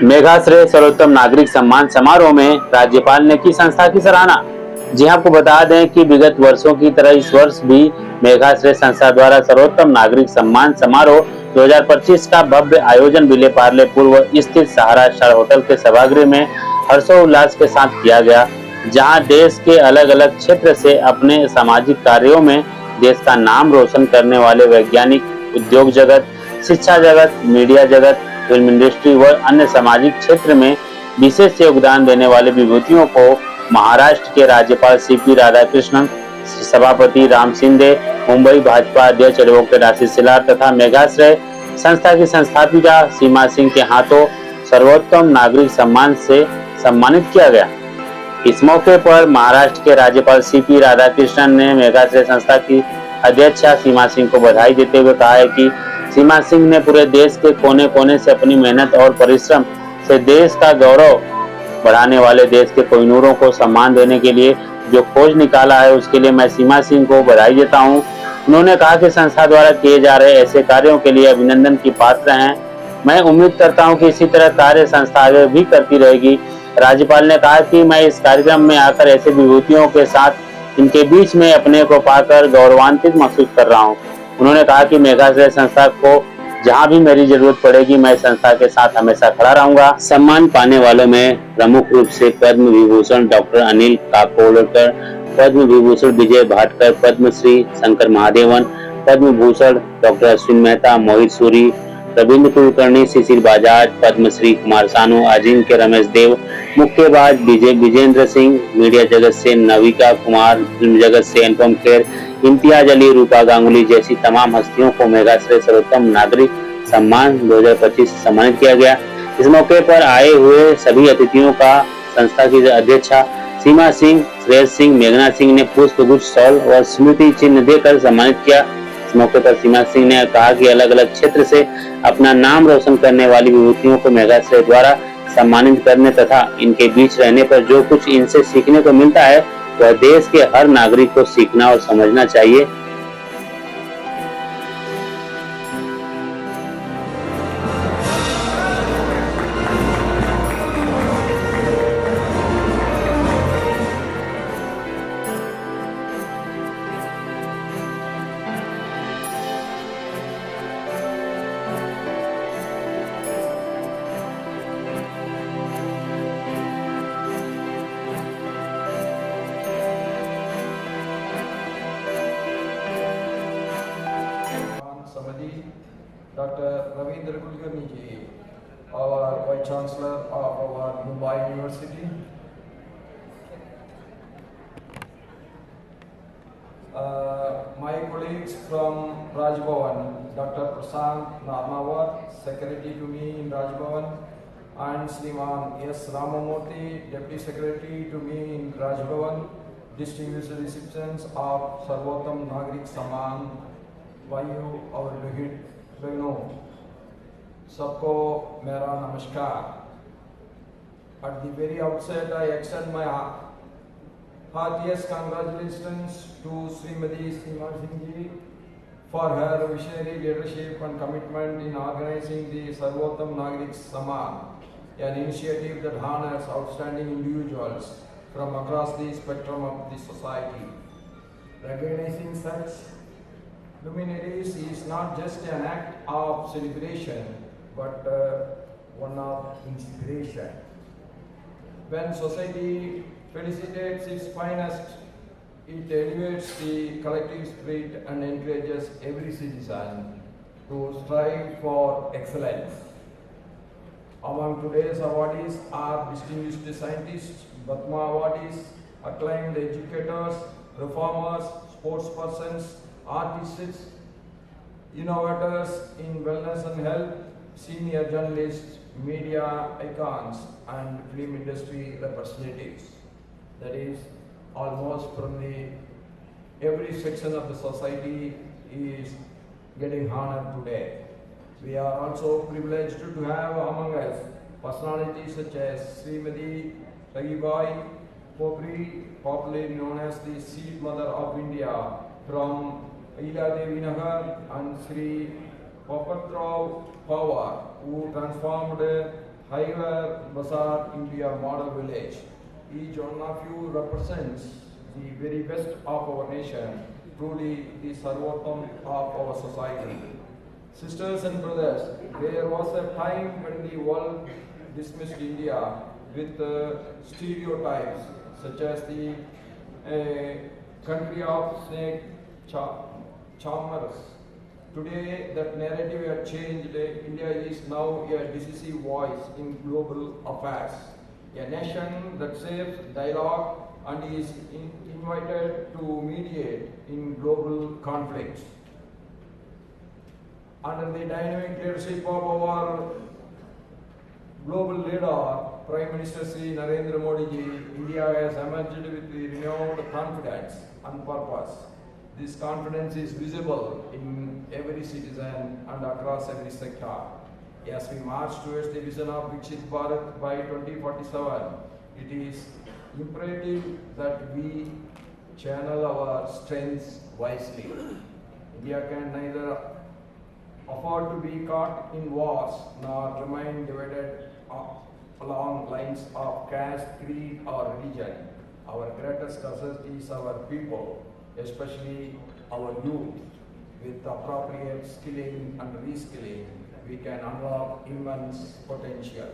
मेघाश्रय सर्वोत्तम नागरिक सम्मान समारोह में राज्यपाल ने की संस्था की सराहना। जी आपको बता दें कि विगत वर्षों की तरह इस वर्ष भी मेघाश्रय संस्था द्वारा सर्वोत्तम नागरिक सम्मान समारोह 2025 का भव्य आयोजन विले पार्ले पूर्व स्थित सहारा स्टार होटल के सभागृह में हर्षोल्लास के साथ किया गया, जहां देश के अलग अलग क्षेत्र से अपने सामाजिक कार्यों में देश का नाम रोशन करने वाले वैज्ञानिक, उद्योग जगत, शिक्षा जगत, मीडिया जगत, फिल्म इंडस्ट्री व अन्य सामाजिक क्षेत्र में विशेष योगदान देने वाले विभूतियों को महाराष्ट्र के राज्यपाल सीपी राधाकृष्णन, सभापति राम शिंदे, मुंबई भाजपा अध्यक्ष एडवोकेट आशीष शेलार तथा मेघाश्रय संस्था की संस्थापिका सीमा सिंह के हाथों सर्वोत्तम नागरिक सम्मान से सम्मानित किया गया। इस मौके पर महाराष्ट्र के राज्यपाल सीपी राधाकृष्णन ने मेघाश्रय संस्था की अध्यक्षा सीमा सिंह को बधाई देते हुए कहा है कि सीमा सिंह ने पूरे देश के कोने कोने से अपनी मेहनत और परिश्रम से देश का गौरव बढ़ाने वाले देश के कोहिनूरों को सम्मान देने के लिए जो खोज निकाला है, उसके लिए मैं सीमा सिंह को बधाई देता हूं। उन्होंने कहा कि संस्था द्वारा किए जा रहे ऐसे कार्यों के लिए अभिनंदन की पात्र हैं। मैं उम्मीद करता हूं कि इसी तरह कार्य संस्था आगे भी करती रहेगी। राज्यपाल ने कहा कि मैं इस कार्यक्रम में आकर ऐसे विभूतियों के साथ इनके बीच में अपने को पाकर गौरवान्वित महसूस कर रहा हूं। उन्होंने कहा कि मेघाश्रय संस्था को जहां भी मेरी जरूरत पड़ेगी, मैं संस्था के साथ हमेशा खड़ा रहूंगा। सम्मान पाने वालों में प्रमुख रूप से पद्म विभूषण डॉक्टर अनिल काकोडकर, पद्म विभूषण विजय भाटकर, पद्मश्री शंकर महादेवन, पद्म भूषण डॉक्टर अश्विन मेहता, मोहित सूरी, रविंद्र कुलकर्णी, शिशिर बजाज, पद्मश्री कुमार सानू, अजिंक्य रमेश देव, मुक्केबाज विजेंद्र सिंह, मीडिया जगत से नविका कुमार, फिल्म जगत से अनुपम खेर, इम्तियाज अली, रूपा गांगुली जैसी तमाम हस्तियों को मेघाश्रय सर्वोत्तम नागरिक सम्मान 2025 से सम्मानित किया गया। इस मौके पर आए हुए सभी अतिथियों का संस्था की अध्यक्षा सीमा सिंह, श्रेयस सिंह, मेघना सिंह ने पुष्पगुच्छ, शॉल और स्मृति चिन्ह देकर सम्मानित किया। इस मौके पर सीमा सिंह ने कहा कि अलग अलग क्षेत्र से अपना नाम रोशन करने वाली विभूतियों को मेघाश्रय द्वारा सम्मानित करने तथा इनके बीच रहने पर जो कुछ इनसे सीखने को मिलता है, वह देश के हर नागरिक को सीखना और समझना चाहिए। Dr. Ravindra Kulkarni ji, our Vice Chancellor of our Mumbai University. My colleagues from Raj Bhavan, Dr. Prashant Narmawat, Secretary to me in Raj Bhavan, and Sriman S. Ramamurthy, Deputy Secretary to me in Raj Bhavan, distinguished recipients of Sarvottam Nagrik Samman, Vayu और बहनों, सबको मेरा नमस्कार। At the very outset, I extend my heartiest congratulations to Srimati Seema Singh ji for her visionary leadership and commitment in organizing the Sarvottam Nagrik Samman, an initiative that honors outstanding individuals from across the spectrum of the society. Recognizing such luminaries is not just an act of celebration, but one of inspiration. When society felicitates its finest, it elevates the collective spirit and encourages every citizen to strive for excellence. Among today's awardees are distinguished scientists, Batma awardees, acclaimed educators, reformers, sportspersons, artists, innovators in wellness and health, senior journalists, media icons, and film industry representatives. That is, almost from every section of the society is getting honored today. We are also privileged to have among us personalities such as Srimati Sahibai Popri, popularly known as the Seed Mother of India, from Ahilyadevi Nagar, and Sri Papatrao Pawar, who transformed Highway Bazaar India Model Village. Each one of you represents the very best of our nation, truly the Sarvottam of our society. Sisters and brothers, there was a time when the world dismissed India with stereotypes such as the country of snake charmers. Today, that narrative has changed. India is now a decisive voice in global affairs. A nation that saves dialogue and is invited to mediate in global conflicts. Under the dynamic leadership of our global leader, Prime Minister Sri Narendra Modi ji, India has emerged with the renewed confidence and purpose. This confidence is visible in every citizen and across every sector. As we march towards the vision of Viksit Bharat by 2047, it is imperative that we channel our strengths wisely. India can neither afford to be caught in wars nor remain divided along lines of caste, creed or religion. Our greatest asset is our people, especially our youth. With appropriate skilling and reskilling, we can unlock immense potential.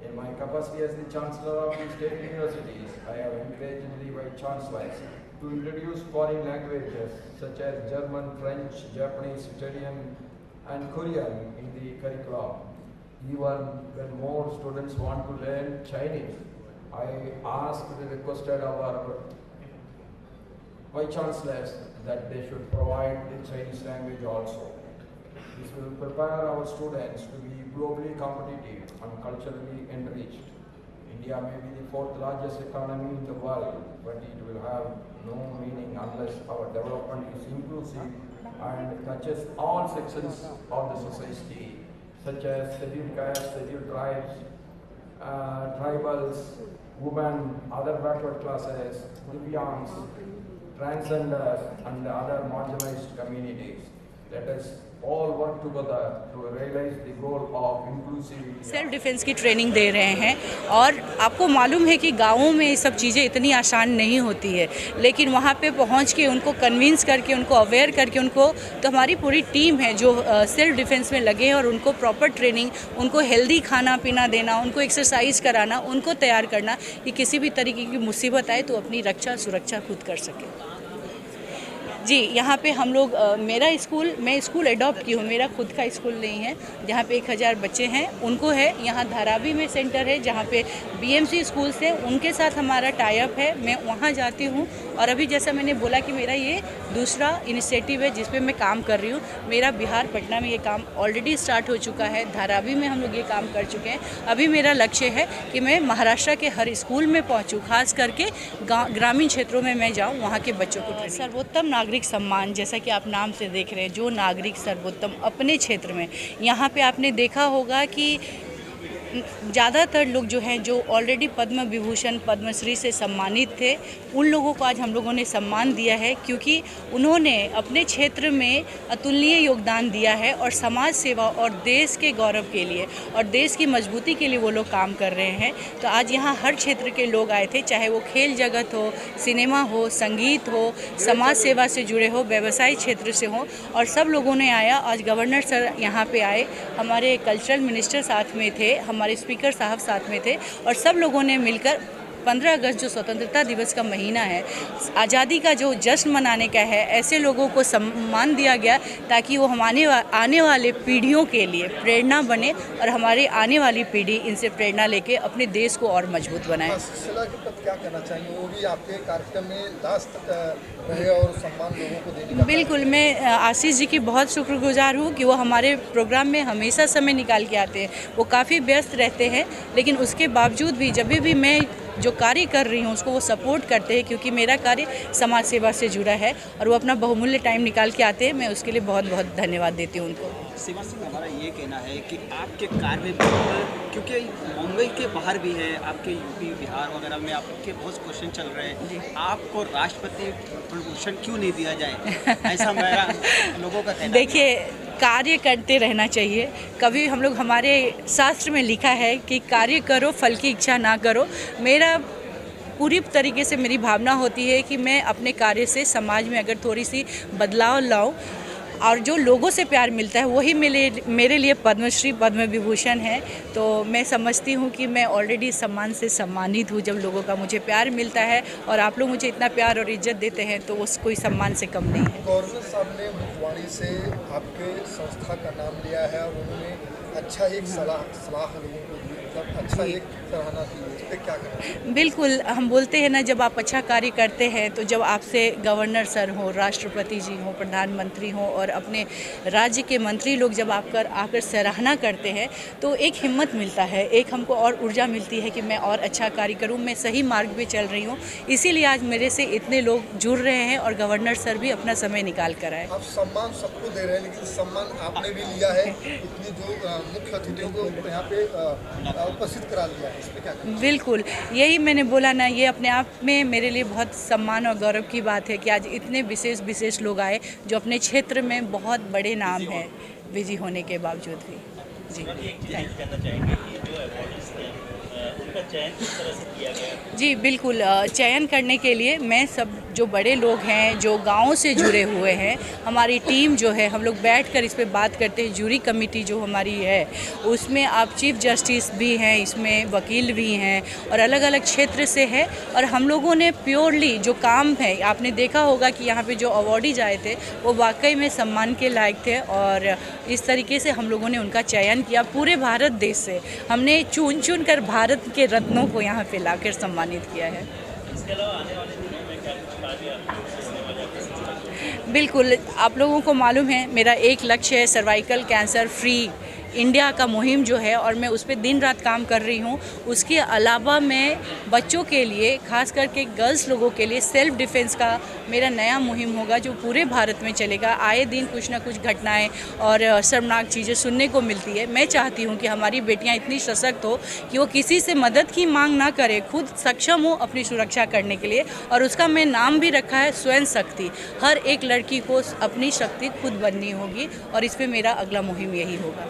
In my capacity as the Chancellor of the State Universities, I have encouraged the Vice Chancellors to introduce foreign languages such as German, French, Japanese, Italian and Korean in the curriculum. Even when more students want to learn Chinese, I requested our Vice Chancellors that they should provide the Chinese language also. This will prepare our students to be globally competitive and culturally enriched. India may be the fourth largest economy in the world, but it will have no meaning unless our development is inclusive and touches all sections of the society, such as scheduled castes, scheduled tribes, tribals, women, other backward classes, Divyangs, transgenders and other marginalized communities. Let us all work together to realize the goal of inclusivity. Self defence की training दे रहे हैं और आपको मालूम है कि गाँवों में ये सब चीज़ें इतनी आसान नहीं होती है, लेकिन वहाँ पे पहुँच के उनको कन्विंस करके, उनको अवेयर करके, उनको तो हमारी पूरी टीम है जो सेल्फ डिफेंस में लगे हैं और उनको प्रॉपर ट्रेनिंग, उनको हेल्दी खाना पीना देना, उनको एक्सरसाइज कराना, उनको तैयार करना कि किसी भी तरीके की मुसीबत आए तो अपनी रक्षा सुरक्षा खुद कर सकें। जी, यहाँ पे हम लोग मैं स्कूल एडॉप्ट की हूँ, मेरा खुद का स्कूल नहीं है, जहाँ पे 1000 बच्चे हैं उनको है। यहाँ धारावी में सेंटर है जहाँ पे बीएमसी स्कूल से उनके साथ हमारा टाई अप है, मैं वहाँ जाती हूँ। और अभी जैसा मैंने बोला कि मेरा ये दूसरा इनिशिएटिव है जिस पे मैं काम कर रही हूँ। मेरा बिहार पटना में ये काम ऑलरेडी स्टार्ट हो चुका है, धारावी में हम लोग ये काम कर चुके हैं। अभी मेरा लक्ष्य है कि मैं महाराष्ट्र के हर स्कूल में पहुँचूँ, खास करके ग्रामीण क्षेत्रों में मैं जाऊँ, वहाँ के बच्चों को। सर्वोत्तम नागरिक सम्मान, जैसा कि आप नाम से देख रहे हैं, जो नागरिक सर्वोत्तम अपने क्षेत्र में, यहाँ पे आपने देखा होगा कि ज़्यादातर लोग जो हैं जो ऑलरेडी पद्म विभूषण पद्मश्री से सम्मानित थे, उन लोगों को आज हम लोगों ने सम्मान दिया है क्योंकि उन्होंने अपने क्षेत्र में अतुलनीय योगदान दिया है और समाज सेवा और देश के गौरव के लिए और देश की मजबूती के लिए वो लोग काम कर रहे हैं। तो आज यहाँ हर क्षेत्र के लोग आए थे, चाहे वो खेल जगत हो, सिनेमा हो, संगीत हो, समाज सेवा से जुड़े हो, व्यवसाय क्षेत्र से हो, और सब लोगों ने आया। आज गवर्नर सर यहाँ पे आए, हमारे कल्चरल मिनिस्टर साथ में थे, हमारे स्पीकर साहब साथ में थे और सब लोगों ने मिलकर 15 अगस्त जो स्वतंत्रता दिवस का महीना है, आज़ादी का जो जश्न मनाने का है, ऐसे लोगों को सम्मान दिया गया ताकि वो हमारे आने वाले पीढ़ियों के लिए प्रेरणा बने और हमारी आने वाली पीढ़ी इनसे प्रेरणा लेके अपने देश को और मजबूत बनाए। क्या कहना चाहिए, वो भी आपके कार्यक्रम में लास्ट रहे और सम्मान लोगों को देने का? बिल्कुल, मैं आशीष जी की बहुत शुक्रगुजार हूँ कि वो हमारे प्रोग्राम में हमेशा समय निकाल के आते हैं। वो काफ़ी व्यस्त रहते हैं, लेकिन उसके बावजूद भी जब भी मैं जो कार्य कर रही हूँ उसको वो सपोर्ट करते हैं क्योंकि मेरा कार्य समाज सेवा से जुड़ा है और वो अपना बहुमूल्य टाइम निकाल के आते हैं। मैं उसके लिए बहुत बहुत धन्यवाद देती हूँ उनको। सीमा सिंह, हमारा ये कहना है कि आपके कार्य क्योंकि मुंबई के बाहर भी है, आपके यूपी बिहार वगैरह में आपके बहुत क्वेश्चन चल रहे हैं, आपको राष्ट्रपति प्रभूषण क्यों नहीं दिया जाए, ऐसा मेरा लोगों का कहना है। देखिए, कार्य करते रहना चाहिए। कभी हम लोग, हमारे शास्त्र में लिखा है कि कार्य करो फल की इच्छा ना करो। मेरा पूरी तरीके से मेरी भावना होती है कि मैं अपने कार्य से समाज में अगर थोड़ी सी बदलाव लाऊं और जो लोगों से प्यार मिलता है वही मेरे लिए पद्मश्री पद्म विभूषण है। तो मैं समझती हूँ कि मैं ऑलरेडी सम्मान से सम्मानित हूँ। जब लोगों का मुझे प्यार मिलता है और आप लोग मुझे इतना प्यार और इज्जत देते हैं तो वो कोई सम्मान से कम नहीं है। गवर्नर साहब ने मुखवाणी से आपके संस्था का नाम लिया है और उन्होंने अच्छा एक सलाह लोगों को दी, मतलब अच्छा एक सराहना की, इस पर क्या कहना? बिल्कुल, हम बोलते हैं ना, जब आप अच्छा कार्य करते हैं तो जब आपसे गवर्नर सर हो, राष्ट्रपति जी हो, प्रधानमंत्री हो और अपने राज्य के मंत्री लोग जब आकर सराहना करते हैं तो एक हिम्मत मिलता है, एक हमको और ऊर्जा मिलती है कि मैं और अच्छा कार्य करूं, मैं सही मार्ग पे चल रही हूं। इसीलिए आज मेरे से इतने लोग जुड़ रहे हैं और गवर्नर सर भी अपना समय निकाल कर आए। आप सम्मान सबको दे रहे हैं, लेकिन सम्मान आपने भी लिया है, इतनी जो मुख्य अतिथियों को यहाँ पे उपस्थित करा लिया है, इस पे क्या कहना? बिल्कुल, यही मैंने बोला ना, ये अपने आप में मेरे लिए बहुत सम्मान और गौरव की बात है कि आज इतने विशेष लोग आए जो अपने क्षेत्र में बहुत बड़े नाम हैं, बिजी होने के बावजूद भी। जी, जी बिल्कुल, चयन करने के लिए मैं सब जो बड़े लोग हैं, जो गाँव से जुड़े हुए हैं, हमारी टीम जो है, हम लोग बैठकर इस पे बात करते हैं। जूरी कमेटी जो हमारी है उसमें आप चीफ जस्टिस भी हैं, इसमें वकील भी हैं और अलग अलग क्षेत्र से है। और हम लोगों ने प्योरली जो काम है, आपने देखा होगा कि यहाँ पे जो अवॉर्डीज आए थे वो वाकई में सम्मान के लायक थे और इस तरीके से हम लोगों ने उनका चयन किया। पूरे भारत देश से हमने चुन कर भारत के रत्नों को यहाँ पे लाकर सम्मानित किया है। बिल्कुल, आप लोगों को मालूम है मेरा एक लक्ष्य है सर्वाइकल कैंसर फ्री इंडिया का मुहिम जो है, और मैं उस पर दिन रात काम कर रही हूँ। उसके अलावा मैं बच्चों के लिए, खास करके गर्ल्स लोगों के लिए सेल्फ डिफेंस का मेरा नया मुहिम होगा जो पूरे भारत में चलेगा। आए दिन कुछ ना कुछ घटनाएं और शर्मनाक चीज़ें सुनने को मिलती है। मैं चाहती हूँ कि हमारी बेटियाँ इतनी सशक्त हो कि वो किसी से मदद की मांग ना करे, खुद सक्षम हो अपनी सुरक्षा करने के लिए। और उसका मैं नाम भी रखा है स्वयं शक्ति। हर एक लड़की को अपनी शक्ति खुद बननी होगी और इस पर मेरा अगला मुहिम यही होगा।